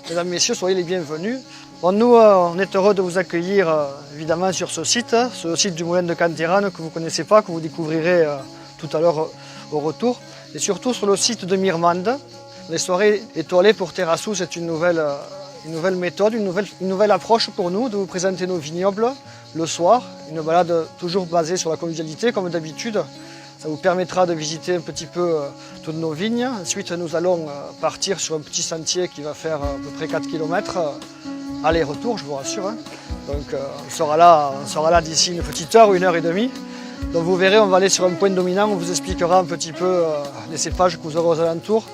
Mesdames, Messieurs, soyez les bienvenus. Bon, nous, on est heureux de vous accueillir évidemment sur ce site du moulin de Canterane que vous ne connaissez pas, que vous découvrirez tout à l'heure au retour. Et surtout sur le site de Mirmande. Les soirées étoilées pour Terrassou, c'est une nouvelle méthode, une nouvelle approche pour nous de vous présenter nos vignobles le soir. Une balade toujours basée sur la convivialité comme d'habitude. Ça vous permettra de visiter un petit peu toutes nos vignes. Ensuite, nous allons partir sur un petit sentier qui va faire à peu près 4 km aller-retour, je vous rassure. Donc on sera là d'ici une petite heure, 1h30. Donc vous verrez, on va aller sur un point dominant, on vous expliquera un petit peu les cépages que vous aurez aux alentours.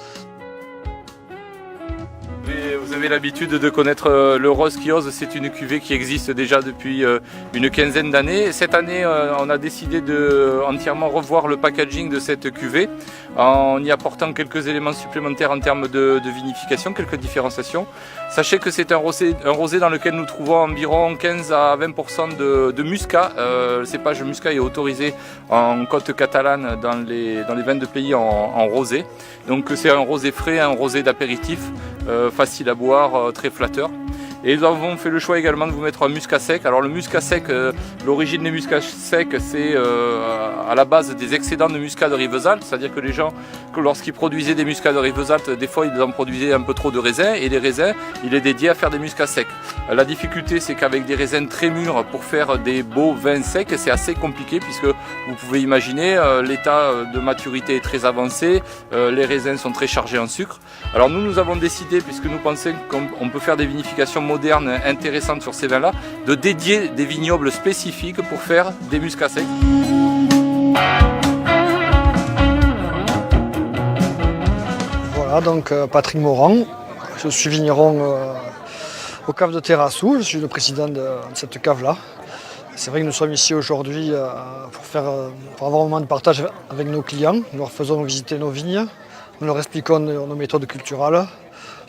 Vous avez l'habitude de connaître le Rose qui ose, c'est une cuvée qui existe déjà depuis une quinzaine d'années. Cette année, on a décidé de entièrement revoir le packaging de cette cuvée en y apportant quelques éléments supplémentaires en termes de vinification, quelques différenciations. Sachez que c'est un rosé dans lequel nous trouvons environ 15 à 20% de muscat. Le cépage muscat est autorisé en côte catalane dans les vins de pays en rosé. Donc c'est un rosé frais, un rosé d'apéritif, facile à boire, très flatteur. Et nous avons fait le choix également de vous mettre un muscat sec. Alors le muscat sec, l'origine des muscats secs, c'est à la base des excédents de muscat de Rivesaltes. C'est-à-dire que les gens, lorsqu'ils produisaient des muscats de Rivesaltes, des fois ils en produisaient un peu trop de raisins. Et les raisins, il est dédié à faire des muscats secs. La difficulté, c'est qu'avec des raisins très mûrs, pour faire des beaux vins secs, c'est assez compliqué puisque vous pouvez imaginer, l'état de maturité est très avancé, les raisins sont très chargés en sucre. Alors nous avons décidé, puisque nous pensons qu'on peut faire des vinifications modernes intéressantes sur ces vins-là, de dédier des vignobles spécifiques pour faire des muscats secs. Voilà, donc Patrick Morand, je suis vigneron aux caves de Terrassou, je suis le président de cette cave-là. C'est vrai que nous sommes ici aujourd'hui pour avoir un moment de partage avec nos clients. Nous leur faisons visiter nos vignes, nous leur expliquons nos méthodes culturelles,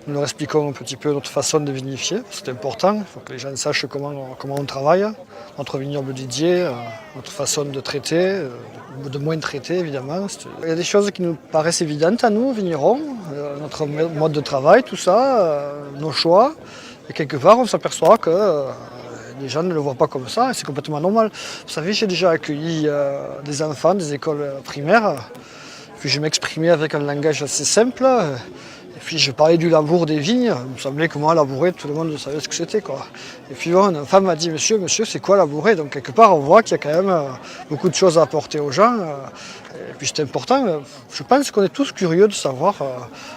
nous leur expliquons un petit peu notre façon de vinifier. C'est important, il faut que les gens sachent comment on travaille, notre vignoble dédié, notre façon de traiter, de moins traiter évidemment. Il y a des choses qui nous paraissent évidentes à nous, vignerons, notre mode de travail, tout ça, nos choix. Et quelque part, on s'aperçoit que les gens ne le voient pas comme ça, et c'est complètement normal. Vous savez, j'ai déjà accueilli des enfants des écoles primaires, puis je m'exprimais avec un langage assez simple, et puis je parlais du labour des vignes. Il me semblait que moi, labourer, tout le monde savait ce que c'était, quoi. Et puis bon, un enfant m'a dit, monsieur, c'est quoi labourer? Donc quelque part, on voit qu'il y a quand même beaucoup de choses à apporter aux gens. Et puis c'est important, je pense qu'on est tous curieux de savoir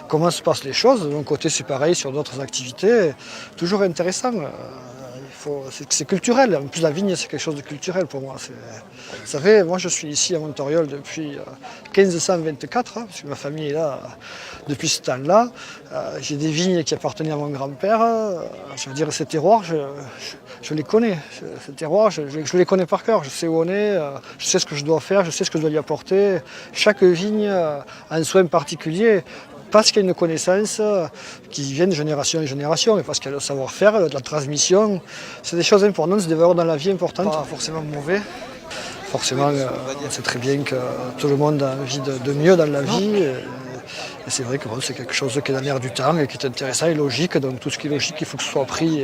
comment se passent les choses. De mon côté, c'est pareil sur d'autres activités, toujours intéressant. C'est culturel, en plus la vigne c'est quelque chose de culturel pour moi. Vous savez, moi je suis ici à Montoriol depuis 1524, parce que ma famille est là depuis ce temps-là. J'ai des vignes qui appartenaient à mon grand-père. Je veux dire, ces terroirs, je les connais. Ces terroirs, je les connais par cœur. Je sais où on est, je sais ce que je dois faire, je sais ce que je dois y apporter. Chaque vigne a un soin particulier. Parce qu'il y a une connaissance qui vient de génération en génération, et parce qu'il y a le savoir-faire, la transmission. C'est des choses importantes, c'est des valeurs dans la vie importantes. Pas forcément mauvais. Forcément, on sait très bien que tout le monde a envie de mieux dans la vie. Et c'est vrai que c'est quelque chose qui est dans l'air du temps et qui est intéressant et logique. Donc tout ce qui est logique, il faut que ce soit pris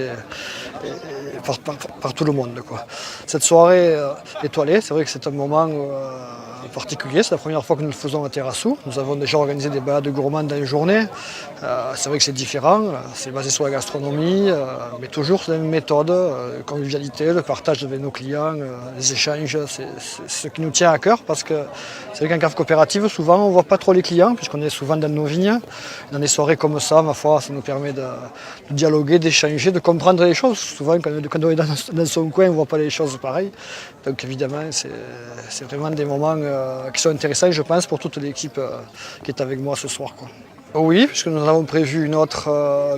par tout le monde, quoi. Cette soirée étoilée, c'est vrai que c'est un moment particulier. C'est la première fois que nous le faisons à Terrassou. Nous avons déjà organisé des balades gourmandes dans une journée. C'est vrai que c'est différent. C'est basé sur la gastronomie, mais toujours sur la même méthode. Convivialité, le partage avec nos clients, les échanges. C'est ce qui nous tient à cœur parce que c'est vrai qu'en cave coopérative, souvent on ne voit pas trop les clients puisqu'on est souvent dans nos vignes. Dans des soirées comme ça, ma foi, ça nous permet de dialoguer, d'échanger, de comprendre les choses. Souvent, quand on est dans son coin, on ne voit pas les choses pareilles. Donc évidemment, c'est vraiment des moments qui sont intéressants, je pense, pour toute l'équipe qui est avec moi ce soir, quoi. Oui, puisque nous avons prévu une autre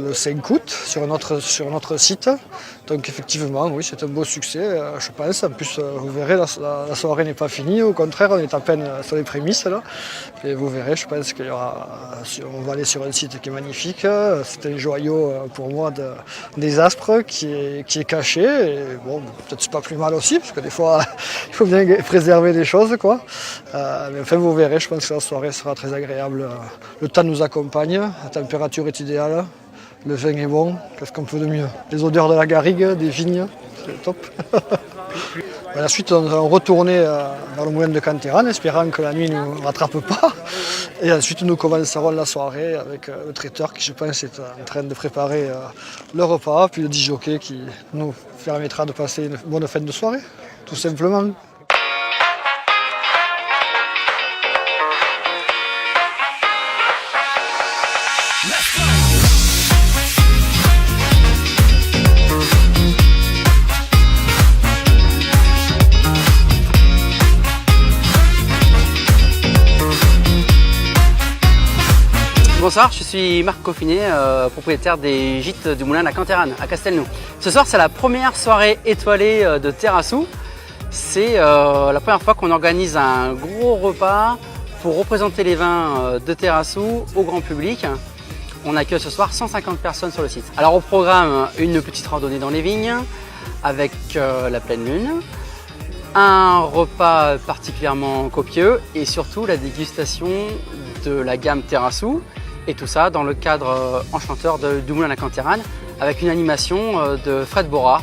le 5 août sur notre site. Donc effectivement, oui, c'est un beau succès, je pense. En plus, vous verrez, la soirée n'est pas finie. Au contraire, on est à peine sur les prémices, là. Et vous verrez, je pense on va aller sur un site qui est magnifique. C'est un joyau pour moi des Aspres qui est caché. Et bon, peut-être c'est pas plus mal aussi, parce que des fois, il faut bien préserver les choses, quoi. Mais enfin, vous verrez, je pense que la soirée sera très agréable. Le temps nous accompagne, la température est idéale. Le vin est bon, qu'est-ce qu'on peut de mieux? Les odeurs de la garrigue, des vignes, c'est top. Ensuite, on va retourner vers le moulin de Canterane, espérant que la nuit ne nous rattrape pas. Et ensuite, nous commencerons la soirée avec le traiteur qui, je pense, est en train de préparer le repas, puis le disjockey qui nous permettra de passer une bonne fin de soirée, tout simplement. Bonsoir, je suis Marc Coffinet, propriétaire des gîtes du Moulin de la Canterane à Castelnau. Ce soir, c'est la première soirée étoilée de Terrassou. C'est la première fois qu'on organise un gros repas pour représenter les vins de Terrassou au grand public. On accueille ce soir 150 personnes sur le site. Alors au programme, une petite randonnée dans les vignes avec la pleine lune, un repas particulièrement copieux et surtout la dégustation de la gamme Terrassou. Et tout ça dans le cadre enchanteur du Moulin de la Canterane avec une animation de Fred Bora,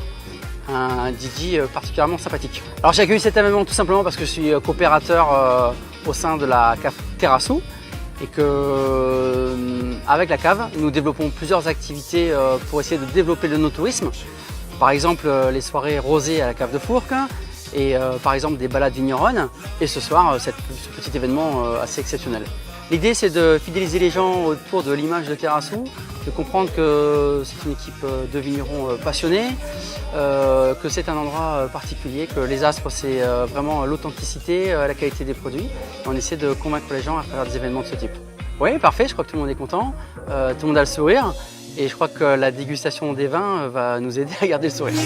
un DJ particulièrement sympathique. Alors j'ai accueilli cet événement tout simplement parce que je suis coopérateur au sein de la cave Terrassou et que avec la cave nous développons plusieurs activités pour essayer de développer le no-tourisme. Par exemple les soirées rosées à la cave de Fourques et par exemple des balades vigneronnes et ce soir ce petit événement assez exceptionnel. L'idée, c'est de fidéliser les gens autour de l'image de Terrassou, de comprendre que c'est une équipe de vignerons passionnés, que c'est un endroit particulier, que les Aspres, c'est vraiment l'authenticité, la qualité des produits. On essaie de convaincre les gens à travers des événements de ce type. Oui, parfait, je crois que tout le monde est content, tout le monde a le sourire, et je crois que la dégustation des vins va nous aider à garder le sourire.